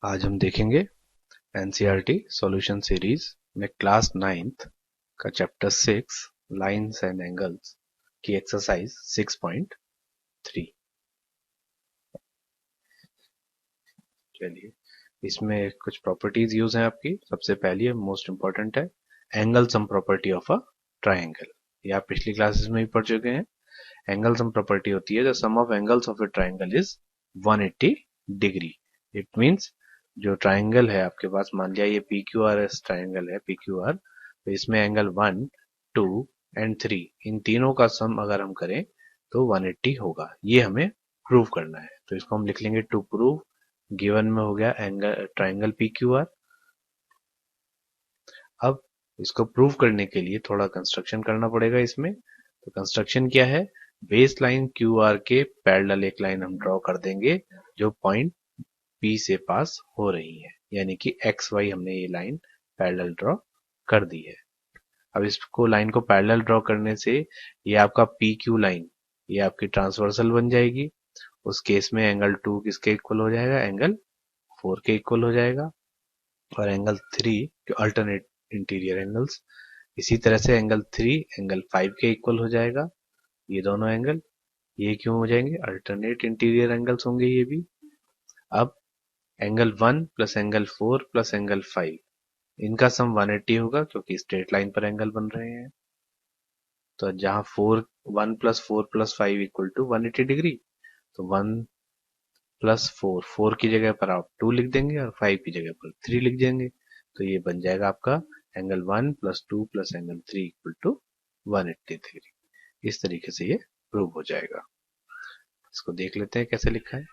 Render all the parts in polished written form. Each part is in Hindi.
आज हम देखेंगे एनसीईआरटी सॉल्यूशन सीरीज में क्लास 9th का चैप्टर 6 लाइंस एंड एंगल्स की एक्सरसाइज 6.3। चलिए, इसमें कुछ प्रॉपर्टीज यूज हैं आपकी। सबसे पहली है, मोस्ट इंपॉर्टेंट है, angle sum property of a triangle. ये आप पिछली क्लासेस में भी पढ़ चुके हैं। एंगल सम प्रॉपर्टी होती है the sum of angles of a triangle is 180 degree. It means जो ट्राइंगल है आपके पास, मान लिया ये P Q R S triangle है, पी क्यू आर, तो इसमें एंगल 1, 2 एंड 3, इन तीनों का सम अगर हम करें तो 180 होगा। ये हमें प्रूव करना है, तो इसको हम लिख लेंगे टू प्रूव। गिवन में हो गया angle triangle P Q are. अब इसको प्रूव करने के लिए थोड़ा कंस्ट्रक्शन करना पड़ेगा इसमें। तो कंस्ट्रक्शन क्या है, बेस लाइन क्यू आर के पैरेलल एक लाइन हम ड्रॉ कर देंगे जो पॉइंट पी से पास हो रही है, यानी कि एक्स वाई हमने ये लाइन पैरेलल ड्रॉ कर दी है। अब इसको लाइन को पैरेलल ड्रॉ करने से ये आपका पी क्यू लाइन ये आपकी ट्रांसवर्सल बन जाएगी। उस केस में एंगल 2 किसके इक्वल हो जाएगा, एंगल 4 के इक्वल हो जाएगा। और एंगल 3 जो अल्टरनेट इंटीरियर एंगल्स, इसी तरह से एंगल 3 एंगल 5 के इक्वल हो जाएगा। ये दोनों एंगल ये क्यों हो जाएंगे, अल्टरनेट इंटीरियर एंगल्स होंगे ये भी। अब angle 1 plus angle 4 plus angle 5, इनका सम 180 होगा क्योंकि स्ट्रेट लाइन पर एंगल बन रहे हैं। तो जहां 1 प्लस 5 इक्वल टू 180 डिग्री, तो 1 प्लस 4 की जगह पर आप 2 लिख देंगे और 5 की जगह पर 3 लिख देंगे। तो ये बन जाएगा आपका angle 1 plus 2 plus angle 3 equal to 180 degree. इस तरीके से ये प्रूव हो जाएगा। इसको देख लेते हैं कैसे लिखा है।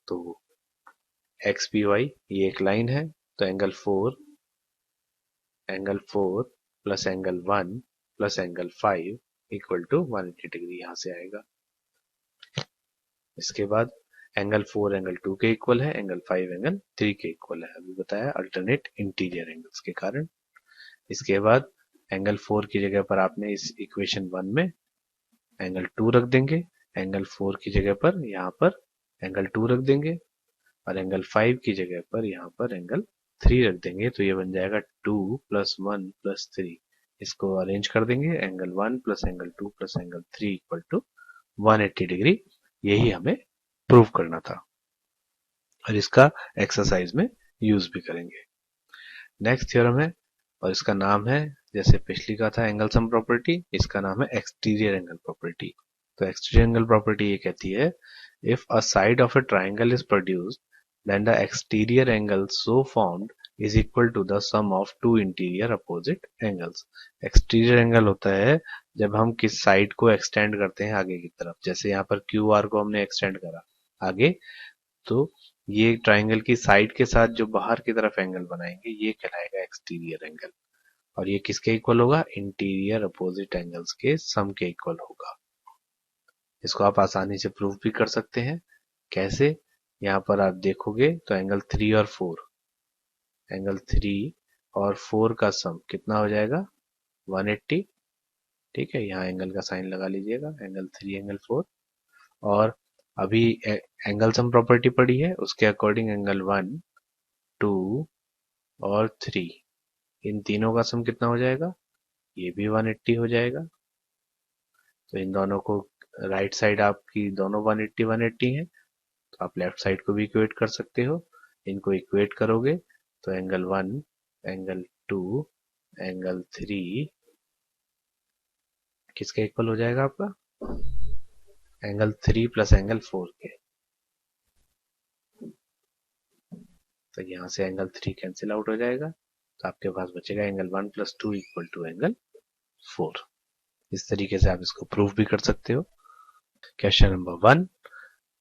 तो एक्स पी वाई ये एक लाइन है, तो angle 4 plus angle 1 plus angle 5 equal to 180 degree यहां से आएगा। इसके बाद एंगल 4 एंगल 2 के इक्वल है, एंगल 5 एंगल 3 के इक्वल है, अभी बताया अल्टरनेट इंटीरियर एंगल्स के कारण। इसके बाद एंगल 4 की जगह पर आपने इस इक्वेशन 1 में एंगल 2 रख देंगे, एंगल 4 की जगह पर यहाँ पर एंगल 2 रख देंगे, और एंगल 5 की जगह पर यहाँ पर एंगल 3 रख देंगे। तो ये बन जाएगा 2 प्लस 1 प्लस 3। इसको अरेंज कर देंगे, angle 1 plus angle 2 plus angle 3 equal to 180 degree. यही हमें प्रूव करना था और इसका एक्सरसाइज में यूज भी करेंगे। नेक्स्ट थ्योरम है और इसका नाम है, जैसे पिछली का था एंगल सम प्रॉपर्टी, इसका नाम है एक्सटीरियर एंगल प्रॉपर्टी। तो एक्सटीरियर एंगल प्रॉपर्टी ये कहती है, if a side of a triangle is produced then the exterior angle so formed is equal to the sum of two interior opposite angles। exterior angle होता है जब हम किस साइड को एक्सटेंड करते हैं आगे की तरफ, जैसे यहाँ पर क्यू आर को हमने एक्सटेंड करा आगे, तो ये ट्राइंगल की साइड के साथ जो बाहर की तरफ एंगल बनाएंगे ये कहलाएगा एक्सटीरियर एंगल। और ये किसके इक्वल होगा, इंटीरियर अपोजिट एंगल्स के सम के इक्वल होगा। इसको आप आसानी से प्रूव भी कर सकते हैं। कैसे, यहाँ पर आप देखोगे तो एंगल 3 और 4, एंगल 3 और 4 का सम कितना हो जाएगा, 180। ठीक है, यहाँ एंगल का साइन लगा लीजिएगा, एंगल 3 एंगल 4। और अभी एंगल सम प्रॉपर्टी पड़ी है, उसके अकॉर्डिंग एंगल 1, 2 और 3, इन तीनों का सम कितना हो जाएगा, ये भी 180 हो जाएगा। तो इन दोनों को राइट साइड आपकी दोनों 180 180 है, तो आप लेफ्ट साइड को भी इक्वेट कर सकते हो। इनको इक्वेट करोगे तो एंगल 1 एंगल 2 एंगल 3 किसके इक्वल हो जाएगा आपका, एंगल 3 प्लस एंगल 4 के। तो यहां से एंगल 3 कैंसिल आउट हो जाएगा, तो आपके पास बचेगा angle 1 plus 2 equal to angle 4। इस तरीके से आप इसको प्रूव भी कर सकते हो। Question number 1,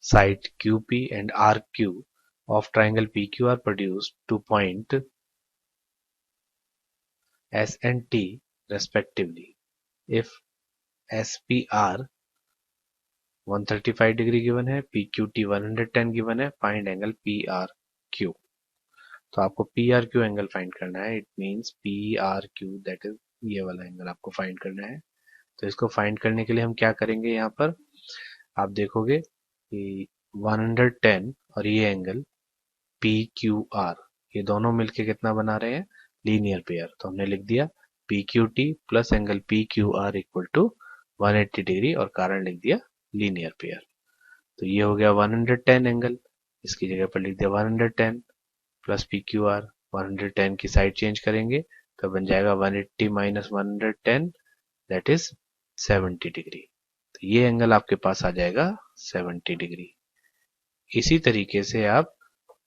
side QP and RQ of triangle PQ are produced to point S and T respectively. If SPR 135 degree given है, PQT 110 गिवन है, फाइंड एंगल PRQ। तो आपको PRQ एंगल फाइंड करना है। It means PRQ that is ये वाला एंगल आपको फाइंड करना है। तो इसको फाइंड करने के लिए हम क्या करेंगे, यहाँ पर आप देखोगे कि 110 और ये एंगल पी क्यू आर, ये दोनों मिलके कितना बना रहे हैं, लीनियर पेयर। तो हमने लिख दिया P Q T plus angle P Q R equal to 180 degree और कारण लिख दिया लीनियर पेयर। तो ये हो गया 110 एंगल, इसकी जगह पर लिख दिया 110 प्लस पी क्यू आर। 110 की साइड चेंज करेंगे तो बन जाएगा 180 माइनस 110 दैट इज 70 डिग्री। तो ये एंगल आपके पास आ जाएगा 70 डिग्री। इसी तरीके से आप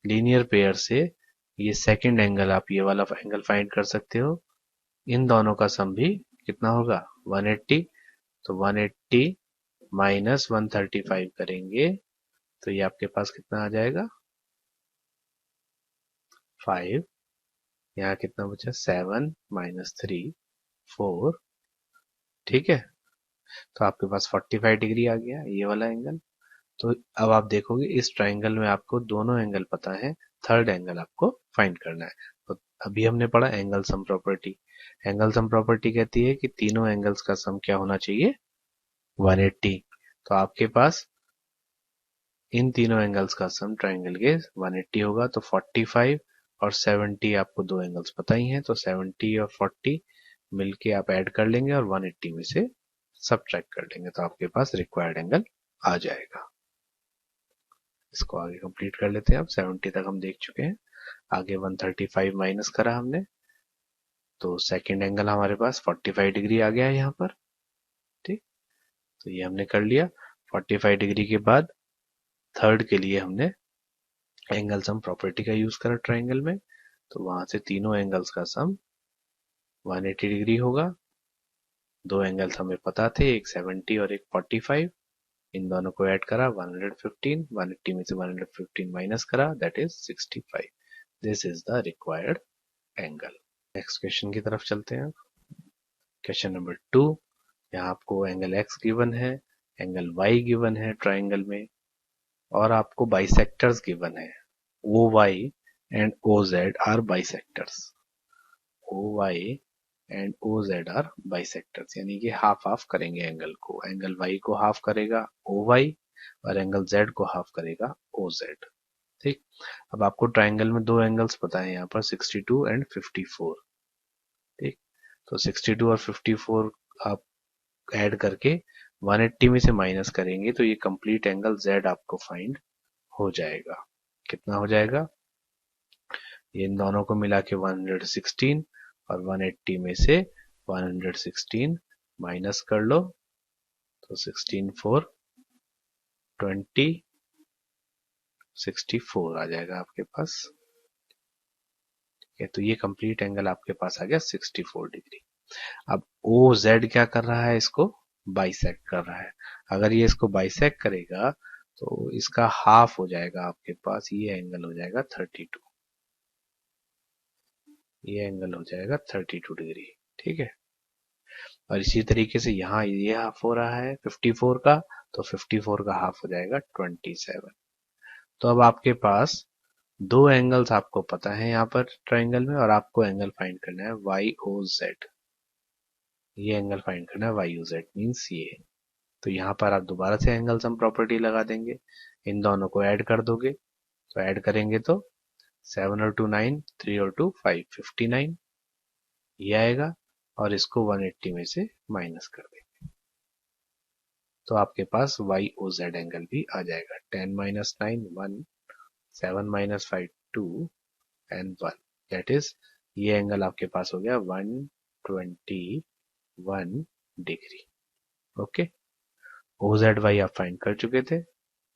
लीनियर पेयर से ये सेकंड एंगल, आप ये वाला एंगल फाइंड कर सकते हो। इन दोनों का सम भी कितना होगा 180, तो 180 माइनस 135 करेंगे तो ये आपके पास कितना आ जाएगा 5, यहाँ कितना बचा 7 माइनस 3 4, ठीक है। तो आपके पास 45 डिग्री आ गया ये वाला एंगल। तो अब आप देखोगे इस ट्राइंगल में आपको दोनों एंगल पता है, थर्ड एंगल आपको फाइंड करना है। तो अभी हमने पढ़ा angle sum property. Angle sum property कहती है कि तीनों एंगल्स का सम क्या होना चाहिए 180। तो आपके पास इन तीनों एंगल्स का सम ट्राइंगल के 180 होगा। तो 45 और 70 आपको दो एंगल्स पता ही हैं, तो 70 और 40 मिलके आप ऐड कर लेंगे और 180 में से सब्ट्रैक्ट कर लेंगे तो आपके पास रिक्वायर्ड एंगल आ जाएगा। इसको आगे कंप्लीट कर लेते हैं। अब 70 तक हम देख चुके हैं, आगे 135 माइनस करा हमने, तो सेकंड एंगल हमारे पास 45 डिग्री आ गया है यहाँ पर, ठीक। तो ये हमने कर लिया। 45 डिग्री के बाद थर्ड के लिए हमने एंगल सम प्रॉपर्टी का यूज करा ट्राइंगल में, तो वहां से तीनों एंगल्स का सम 180 डिग्री होगा। दो एंगल्स हमें पता थे, एक 70 और एक 45, इन दोनों को ऐड करा 115, 180 में से 115 माइनस करा that is 65। This is the required angle. Next question की तरफ चलते हैं। क्वेश्चन नंबर 2, यहाँ आपको एंगल x गिवन है, एंगल y गिवन है ट्राइंगल में, और आपको बाइसेक्टर्स गिवन है। OY and OZ are bisectors. OY and OZ are bisectors, यानी कि हाफ हाफ करेंगे एंगल को। एंगल Y को हाफ करेगा OY और एंगल Z को हाफ करेगा OZ, ठीक। अब आपको ट्राइंगल में दो एंगल्स पता है यहाँ पर 62 एंड 54, ठीक। तो 62 और 54 आप ऐड करके 180 में से माइनस करेंगे तो ये कंप्लीट एंगल Z आपको फाइंड हो जाएगा। कितना हो जाएगा, ये इन दोनों को मिला के 116 और 180 में से 116 माइनस कर लो तो 16 4 20 64 आ जाएगा आपके पास, ठीक है। तो ये कंप्लीट एंगल आपके पास आ गया 64 डिग्री। अब OZ क्या कर रहा है, इसको बाइसेक्ट कर रहा है। अगर ये इसको बाइसेक्ट करेगा तो इसका हाफ हो जाएगा आपके पास, ये एंगल हो जाएगा 32, ये एंगल हो जाएगा 32 डिग्री, ठीक है। और इसी तरीके से यहाँ ये हाफ हो रहा है 54 का, तो 54 का हाफ हो जाएगा 27। तो अब आपके पास दो एंगल्स आपको पता है यहाँ पर ट्राइंगल में, और आपको एंगल फाइंड करना है YOZ। ये एंगल फाइंड करना है YOZ मीन्स ये। तो यहाँ पर आप दोबारा से एंगल सम प्रॉपर्टी लगा देंगे, इन दोनों को ऐड कर दोगे, तो ऐड करेंगे तो 7 और 2 9, 3 और 2 5, 59 ये आएगा, और इसको 180 में से माइनस कर देंगे तो आपके पास YOZ एंगल भी आ जाएगा। 10 minus 9 1, 7 minus 5 2 and 1 that is, ये एंगल आपके पास हो गया 121 डिग्री, ओके। OZY आप फाइंड कर चुके थे,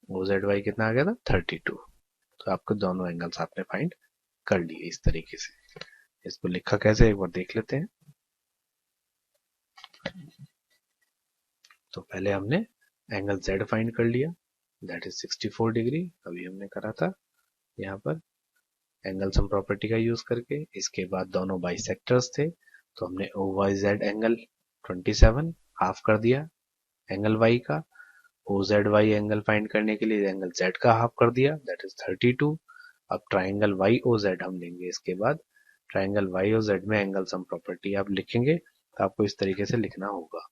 OZY कितना आ गया था 32। तो आपको दोनों एंगल्स आपने फाइंड कर लिए इस तरीके से। इसको लिखा कैसे एक बार देख लेते हैं। तो पहले हमने एंगल Z फाइंड कर लिया दैट इज 64 डिग्री, अभी हमने करा था यहाँ पर एंगल सम प्रॉपर्टी का यूज करके। इसके बाद दोनों बाइसेक्टर्स थे, तो हमने OYZ एंगल 27 हाफ कर दिया एंगल Y का। OZY एंगल फाइंड करने के लिए एंगल Z का हाफ कर दिया दैट इज 32। अब ट्राइंगल YOZ हम लेंगे, इसके बाद ट्राइंगल YOZ में एंगल सम प्रॉपर्टी आप लिखेंगे, तो आपको इस तरीके से लिखना होगा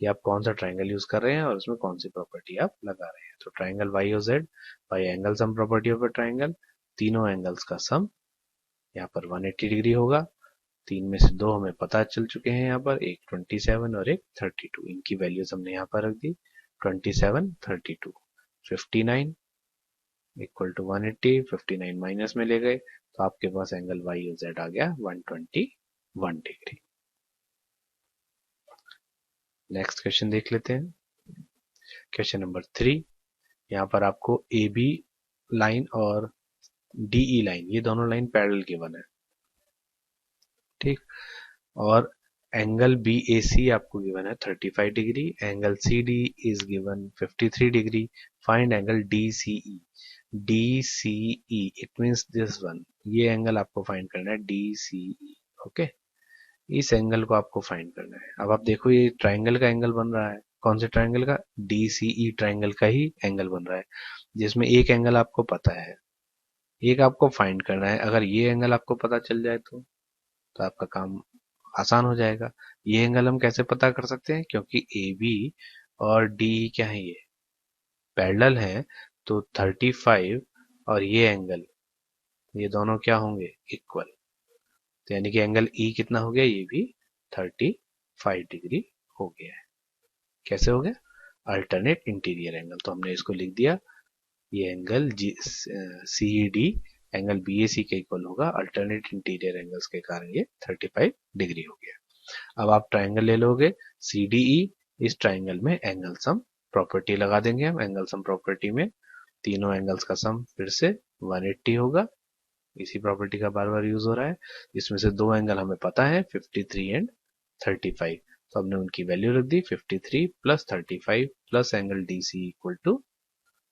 कि आप कौन सा ट्राइंगल यूज कर रहे हैं और उसमें कौन सी प्रॉपर्टी आप लगा रहे हैं। तो triangle YOZ bye angle sum property of a triangle, तीनों एंगल्स का सम यहाँ पर 180 डिग्री होगा। तीन में से दो हमें पता चल चुके हैं यहाँ पर, एक 27 और एक 32। इनकी वैल्यूज हमने यहाँ पर रख दी, 27 32 59 इक्वल टू 180, 59 माइनस में ले गए तो आपके पास एंगल वाई और जेड आ गया 121 डिग्री। नेक्स्ट क्वेश्चन देख लेते हैं, क्वेश्चन नंबर 3। यहाँ पर आपको ए बी लाइन और डीई लाइन, ये दोनों लाइन पैरेलल गिवन है, ठीक। और एंगल बी ए सी आपको गिवन है 35 degree, angle C D is given 53 degree. Find angle D C E. D C E it means this one, ये एंगल आपको फाइंड करना है डी सी ई, ओके। इस एंगल को आपको फाइंड करना है। अब आप देखो ये ट्राइंगल का एंगल बन रहा है, कौन से ट्राइंगल का? डी सी ई ट्राइंगल का ही एंगल बन रहा है, जिसमें एक एंगल आपको पता है, एक आपको फाइंड करना है। अगर ये एंगल आपको पता चल जाए तो आपका काम आसान हो जाएगा। ये एंगल हम कैसे पता कर सकते हैं? क्योंकि ए बी और डी क्या है, ये पैरेलल है, तो 35 और ये एंगल, ये दोनों क्या होंगे? इक्वल। तो यानी कि एंगल ई कितना हो गया? ये भी 35 डिग्री हो गया है। कैसे हो गया? Alternate interior angle. तो हमने इसको लिख दिया, ये angle C D angle B A C के इक्वल होगा, अल्टरनेट इंटीरियर एंगल्स के कारण ये 35 डिग्री हो गया। अब आप ट्राइंगल ले लोगे सी डी ई, इस ट्राइंगल में एंगल सम प्रॉपर्टी लगा देंगे हम। एंगल सम प्रॉपर्टी में तीनों एंगल्स का सम फिर से 180 होगा, इसी प्रॉपर्टी का बार बार यूज हो रहा है। इसमें से दो एंगल हमें पता है 53 एंड 35, तो हमने उनकी वैल्यू रख दी 53 plus 35 plus angle D C equal to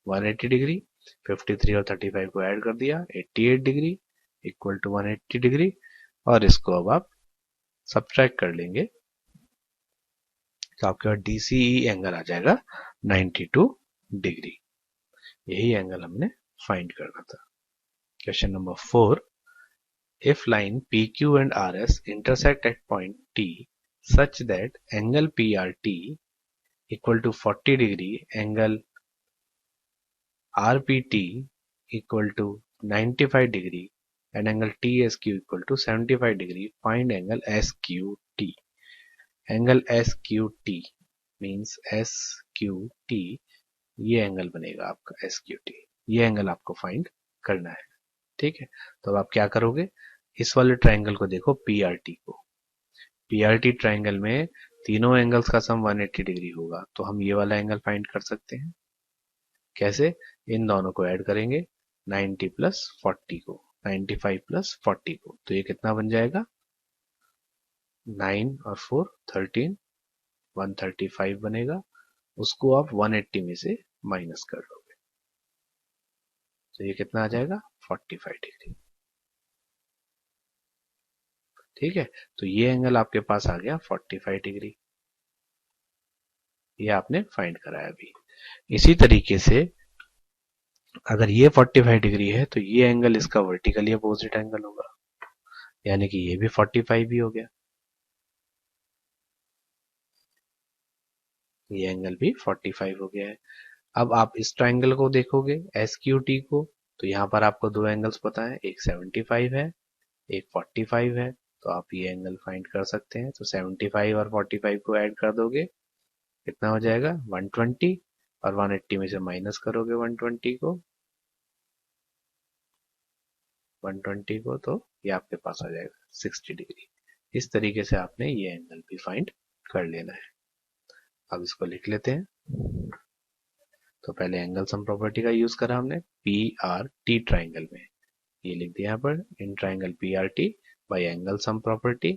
180 degree. 53 और 35 को ऐड कर दिया 88 डिग्री इक्वल टू 180 डिग्री, और इसको अब आप सब्ट्रैक्ट कर लेंगे तो आपके पास DCE एंगल आ जाएगा 92 डिग्री। यही एंगल हमने फाइंड करना था। Question number 4, if line PQ and RS intersect at point T such that angle PRT equal to 40 degree, angle RPT equal to 95 degree and angle TSQ equal to 75 degree, find angle SQT। Angle SQT means SQT, ये एंगल बनेगा आपका SQT, ये एंगल आपको फाइंड करना है, ठीक है। तो अब आप क्या करोगे, इस वाले ट्राइंगल को देखो PRT को, PRT ट्राइंगल में तीनों एंगल्स का सम 180 डिग्री होगा, तो हम ये वाला एंगल फाइंड कर सकते हैं। कैसे? इन दोनों को ऐड करेंगे 90 प्लस 40 को, 95 प्लस 40 को, तो ये कितना बन जाएगा? 9 और 4 13, 135 बनेगा। उसको आप 180 में से माइनस कर लोगे तो ये कितना आ जाएगा? 45 डिग्री, ठीक है। तो ये एंगल आपके पास आ गया 45 डिग्री, ये आपने फाइंड कराया अभी। इसी तरीके से अगर ये 45 डिग्री है तो ये एंगल इसका वर्टिकली अपोजिट एंगल होगा, यानी कि ये भी 45 ही हो गया, ये एंगल भी 45 हो गया है। अब आप इस ट्राइंगल को देखोगे SQT को, तो यहाँ पर आपको दो एंगल्स पता है, एक 75 है एक 45 है, तो आप ये एंगल फाइंड कर सकते हैं। तो 75 और 45 को ऐड कर दोगे कितना हो जाएगा? 120, और 180 में से माइनस करोगे 120 को, तो ये आपके पास आ जाएगा 60 डिग्री। इस तरीके से आपने ये एंगल भी फाइंड कर लेना है। अब इसको लिख लेते हैं। तो पहले एंगल सम प्रॉपर्टी का यूज करा हमने PRT ट्राइंगल में, ये लिख दिया यहाँ पर, in triangle PRT bye angle sum property.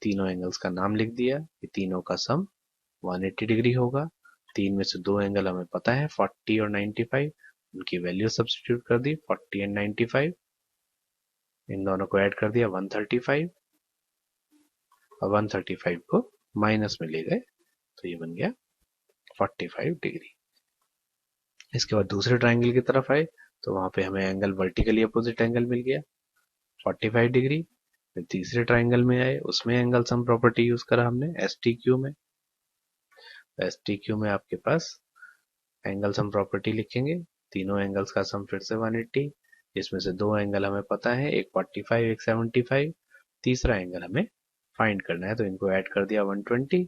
तीनों एंगल्स का नाम लिख दिया, ये तीनों का सम 180 डिग्री होगा। तीन में से दो एंगल हमें पता है 40 और 95, उनकी वैल्यू सब्स्टिट्यूट कर दी 40 एंड 95, इन दोनों को ऐड कर दिया 135, और 135 को माइनस में ले गए तो ये बन गया 45 डिग्री। इसके बाद दूसरे ट्राइंगल की तरफ आए तो वहां पे हमें एंगल वर्टिकली अपोजिट एंगल मिल गया 45 डिग्री। फिर तीसरे ट्राइंगल में आए, उसमें एंगल सम प्रॉपर्टी यूज करा हमने STQ में। STQ में आपके पास एंगल सम प्रॉपर्टी लिखेंगे, तीनों एंगल्स का सम फिर से 180, इसमें से दो एंगल हमें पता है, एक 45 एक 75, तीसरा एंगल हमें फाइंड करना है, तो इनको ऐड कर दिया 120,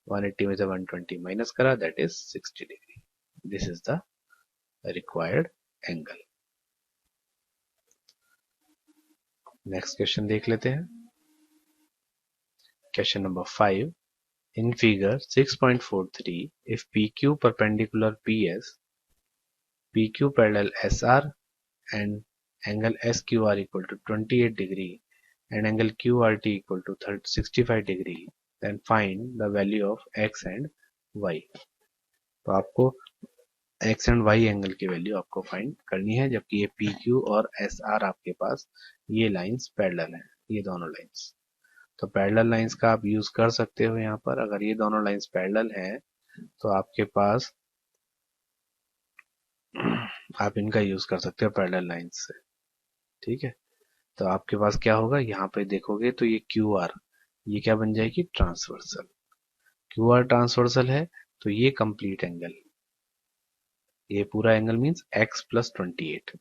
180 में से 120 माइनस करा, that is 60 degree. This is the required angle. Next question देख लेते हैं। Question number 5, in figure 6.43 if PQ perpendicular PS, PQ parallel SR and angle SQR equal to 28 degree and angle QRT equal to 65 degree, then find the value of X and Y। तो आपको X and Y एंगल की वैल्यू आपको फाइंड करनी है, जबकि ये PQ और SR आपके पास ये लाइंस पैरेलल हैं, ये दोनों लाइंस। तो पैरेलल लाइंस का आप यूज कर सकते हो यहाँ पर। अगर ये दोनों लाइंस पैरेलल हैं तो आपके पास आप इनका यूज कर सकते हो पैरेलल लाइंस से, ठीक है। तो आपके पास क्या होगा, यहाँ पे देखोगे तो ये क्यू आर, ये क्या बन जाएगी, ट्रांसवर्सल। क्यू आर ट्रांसवर्सल है तो ये कंप्लीट एंगल, ये पूरा angle means x plus 28,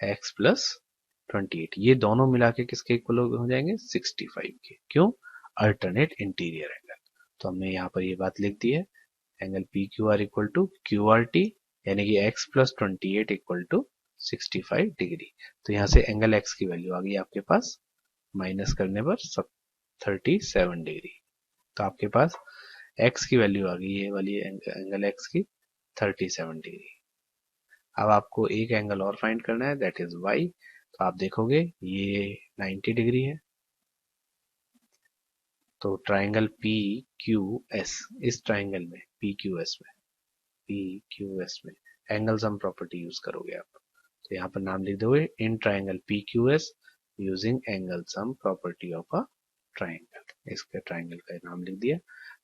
x plus 28, ये दोनों मिला के किसके इक्वल हो जाएंगे, 65 के। क्यों, अल्टरनेट इंटीरियर एंगल। तो हमने यहाँ पर ये बात लिख दी है, angle P Q R equal to Q R T, यानी कि x plus 28 equal to 65 degree. तो यहाँ से एंगल x की वैल्यू आ गई आपके पास, माइनस करने पर 37 डिग्री। तो आपके पास x की वैल्यू आ गई, ये वाली एंगल x की 37 डिग्री। अब आपको एक एंगल और फाइंड करना है, दैट इज y। तो आप देखोगे ये 90 डिग्री है, तो ट्राइंगल पी क्यू एस, इस ट्राइंगल में पी क्यू एस में एंगल सम प्रॉपर्टी यूज करोगे आप। तो यहाँ पर नाम लिख दोगे, in triangle P Q S using angle sum property of a triangle. इसके ट्राइंगल का नाम लिख दिया।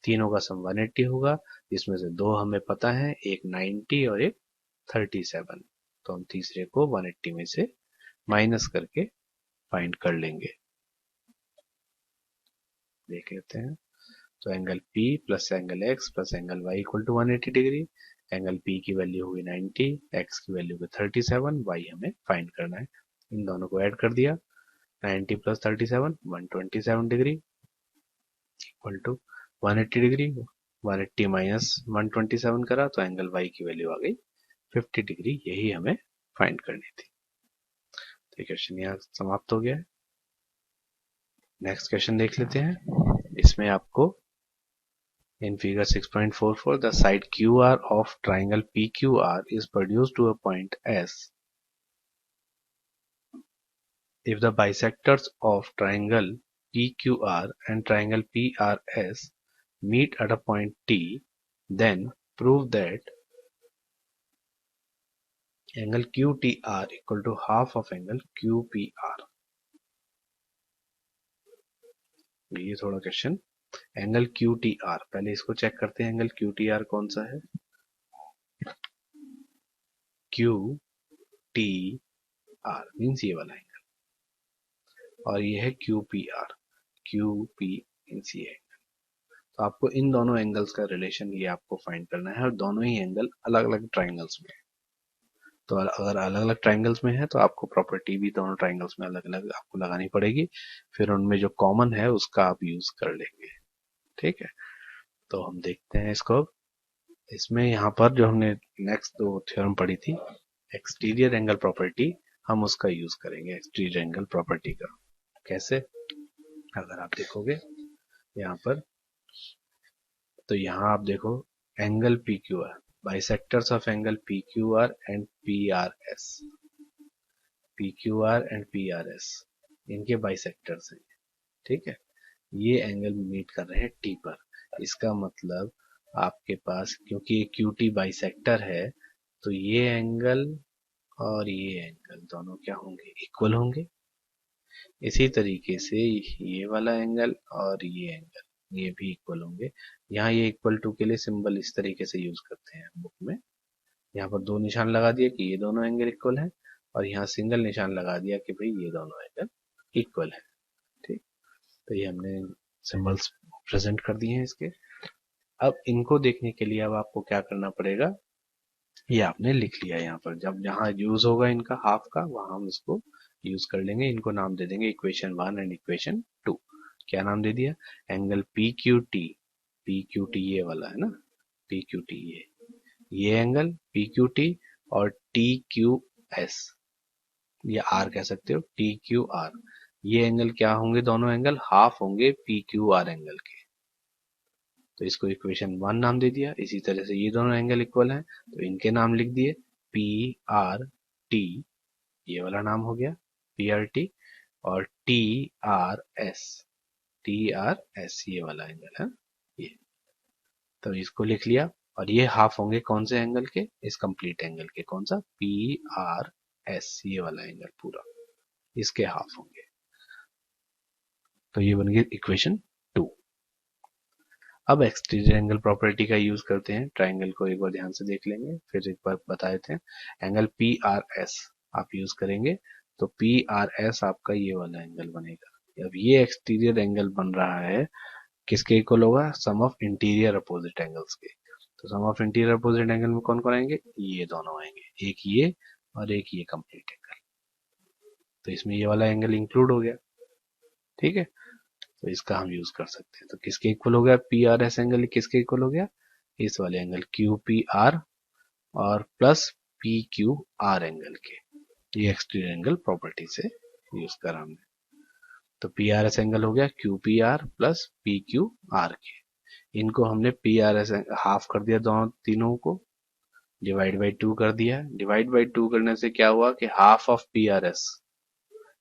तीनों का सम 180 होगा, जिसमें से दो हमें पता है, एक 90 और एक 37। तो हम तीसरे को 180 में से माइनस करके फाइंड कर लेंगे। देख लेते हैं। तो angle P plus angle X plus angle Y equal to 180 degree. Angle P की वैल्यू होगी 90, X की वैल्यू होगी 37, Y हमें फाइंड करना है। इन दोनों को ऐड कर दिया, 90 plus 37 127 degree equal to 180 degree. 180 minus 127 करा तो एंगल Y की वैल्यू आ गई 50 डिग्री। यही हमें फाइंड करनी थी। तो क्वेश्चन यहाँ समाप्त हो गया है। नेक्स्ट क्वेश्चन देख लेते हैं। इसमें आपको in figure 6.44 the side QR of triangle PQR is produced to a point S if the bisectors of triangle PQR and triangle PRS meet at a point T, then prove that angle QTR equal to half of angle QPR। ये थोड़ा क्वेश्चन, एंगल QTR, पहले इसको चेक करते हैं एंगल QTR कौन सा है। QTR मीन्स ये वाला एंगल, और ये है QPR, QP मीन्स ये एंगल। तो आपको इन दोनों एंगल्स का रिलेशन ये आपको फाइंड करना है, और दोनों ही एंगल अलग अलग ट्राइंगल्स में है। तो अगर अलग अलग ट्राइंगल्स में है तो आपको प्रॉपर्टी भी दोनों ट्राइंगल्स में अलग अलग आपको लगानी पड़ेगी, फिर उनमें जो कॉमन है उसका आप यूज कर लेंगे, ठीक है। तो हम देखते हैं इसको। इसमें यहाँ पर जो हमने नेक्स्ट दो थ्योरम पढ़ी थी, एक्सटीरियर एंगल प्रॉपर्टी, हम उसका यूज करेंगे, एक्सटीरियर एंगल प्रॉपर्टी का। कैसे, अगर आप देखोगे यहाँ पर, तो यहाँ आप देखो angle P Q are, bisectors of angle P Q are and P R S, P Q are and P R S इनके बाइसेक्टर्स हैं, ठीक है। ये एंगल मीट कर रहे हैं टी पर। इसका मतलब आपके पास, क्योंकि ये क्यू टी बाइसेक्टर है, तो ये एंगल और ये एंगल दोनों क्या होंगे, इक्वल होंगे। इसी तरीके से ये वाला एंगल और ये एंगल ये भी इक्वल होंगे। यहाँ ये इक्वल टू के लिए सिंबल इस तरीके से यूज करते हैं बुक में। यहाँ पर दो निशान लगा दिया कि ये दोनों एंगल इक्वल है, और यहाँ सिंगल निशान लगा दिया कि भाई ये दोनों एंगल इक्वल है, ठीक। तो ये हमने सिंबल्स प्रेजेंट कर दिए हैं इसके। अब इनको देखने के लिए अब आपको क्या करना पड़ेगा, ये आपने लिख लिया यहाँ पर। जब जहाँ यूज होगा इनका हाफ का, वहां हम इसको यूज कर लेंगे। इनको नाम दे देंगे इक्वेशन 1 एंड इक्वेशन 2। क्या नाम दे दिया? Angle P Q T, P Q T ये वाला है ना, पी क्यू टी ये एंगल पी क्यू टी, और टी क्यू एस, ये आर कह सकते हो, टी क्यू आर, ये एंगल क्या होंगे? दोनों एंगल हाफ होंगे पी क्यू आर एंगल के। तो इसको इक्वेशन 1 नाम दे दिया। इसी तरह से ये दोनों एंगल इक्वल हैं, तो इनके नाम लिख दिए, पी आर टी, ये वाला नाम हो गया पी आर टी, और T R S, T R S ये वाला एंगल है ये। तो इसको लिख लिया, और ये हाफ होंगे कौन से एंगल के? इस कंप्लीट एंगल के। कौन सा? पी आर एस, ये वाला एंगल पूरा, इसके हाफ होंगे। तो ये बन गई इक्वेशन 2। अब एक्सटीरियर एंगल प्रॉपर्टी का यूज करते हैं। ट्राइंगल को एक बार ध्यान से देख लेंगे, फिर एक बार बता देते हैं। एंगल पी आर एस आप यूज करेंगे, तो पी आर एस आपका ये वाला एंगल बनेगा। अब ये एक्सटीरियर एंगल बन रहा है, किसके इक्वल होगा? सम ऑफ इंटीरियर अपोजिट एंगल्स के। तो सम ऑफ इंटीरियर अपोजिट एंगल में कौन कौन आएंगे? ये दोनों आएंगे, एक ये और एक ये कंप्लीट एंगल। तो इसमें ये वाला एंगल इंक्लूड हो गया, ठीक है। तो इसका हम यूज कर सकते हैं। तो किसके इक्वल हो गया? पी आर एस एंगल किसके इक्वल हो गया? इस वाले एंगल क्यू पी आर और plus P Q R angle के। ये एक्सटीरियर एंगल प्रॉपर्टी से यूज करा हमने। तो पी आर एस एंगल हो गया Q P are plus P Q are के। इनको हमने पी आर एस हाफ कर दिया, दोनों तीनों को डिवाइड बाई 2 कर दिया। डिवाइड बाई 2 करने से क्या हुआ कि half of P R S,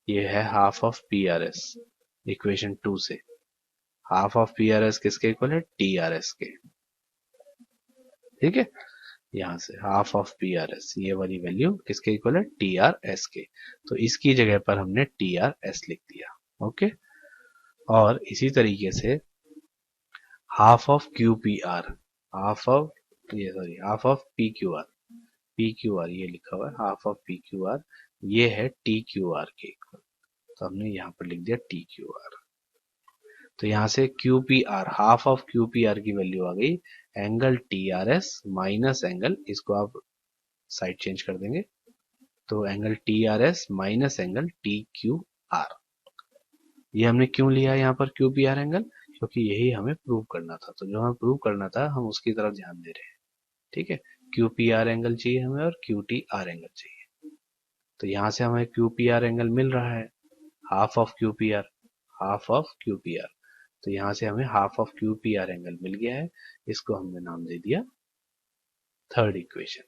ये है half of P R S equation 2 से। Half of P R S किसके इक्वल है? टी आर एस के, ठीक है। यहां से half of P R S, ये वाली वैल्यू किसके इक्वल है? टी आर एस के। तो इसकी जगह पर हमने टी आर एस लिख दिया, ओके। और इसी तरीके से half of Q P R, half of half of P Q are, P Q are ये लिखा हुआ है, half of P Q are, ये है टी क्यू आर के इक्वल। तो हमने यहाँ पर लिख दिया टी क्यू आर। तो यहाँ से Q P R, half of Q P are की वैल्यू आ गई angle T R S minus angle, इसको आप साइड चेंज कर देंगे, तो angle T R S minus angle T Q R. ये हमने क्यों लिया यहाँ पर क्यू पी आर एंगल? क्योंकि यही हमें प्रूव करना था। तो जो हमें प्रूव करना था हम उसकी तरफ ध्यान दे रहे हैं, ठीक है। क्यू पी आर एंगल चाहिए हमें और क्यू टी आर एंगल चाहिए। तो यहाँ से हमें क्यू पी आर एंगल मिल रहा है, half of Q P R, half of Q P R. तो यहाँ से हमें half of Q P R angle मिल गया है, इसको हमने नाम दे दिया थर्ड इक्वेशन।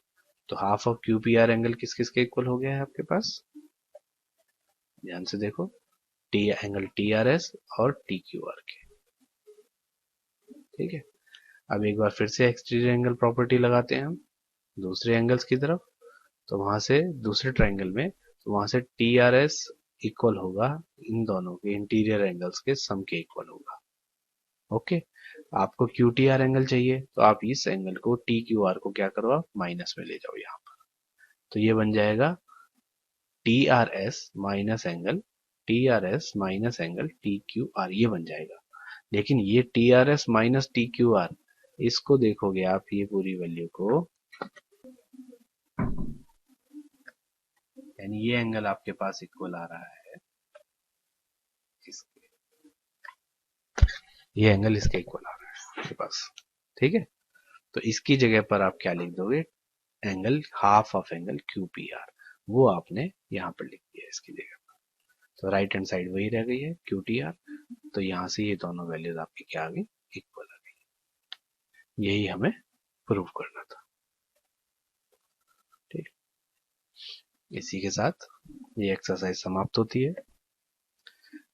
तो half of Q P R angle किस किस के इक्वल हो गया है आपके पास? ध्यान से देखो, T angle T R S और टी क्यू आर के, ठीक है। अब एक बार फिर से एक्सटीरियर एंगल प्रॉपर्टी लगाते हैं हम दूसरे एंगल्स की तरफ। तो वहां से दूसरे ट्राइंगल में, तो वहां से टी आर एस इक्वल होगा इन दोनों के इंटीरियर एंगल्स के सम के इक्वल होगा, ओके। आपको क्यू टी आर एंगल चाहिए, तो आप इस एंगल को टी क्यू आर को क्या करो? आप माइनस में ले जाओ यहाँ पर। तो ये बन जाएगा T R S minus angle, T R S minus angle T Q R, ये बन जाएगा। लेकिन ये T R S minus T Q R, इसको देखोगे आप ये पूरी वैल्यू को, यानी ये एंगल आपके पास इक्वल आ रहा है इसके, ये एंगल इसके इक्वल आ रहा है आपके पास, ठीक है। तो इसकी जगह पर आप क्या लिख दोगे? Angle half of angle Q P are, वो आपने यहाँ पर लिख दिया इसकी जगह पर। तो राइट हैंड साइड वही रह गई है क्यू टी आर। तो यहाँ से ये दोनों वैल्यूज आपकी क्या आ गई? इक्वल आ गई। यही हमें प्रूव करना था, ठीक। इसी के साथ ये एक्सरसाइज समाप्त होती है।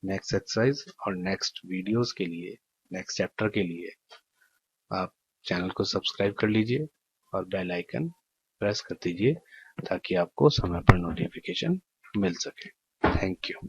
नेक्स्ट एक्सरसाइज और नेक्स्ट वीडियोस के लिए, नेक्स्ट चैप्टर के लिए आप चैनल को सब्सक्राइब कर लीजिए और बेल आइकन प्रेस कर दीजिए, ताकि आपको समय पर नोटिफिकेशन मिल सके। Thank you.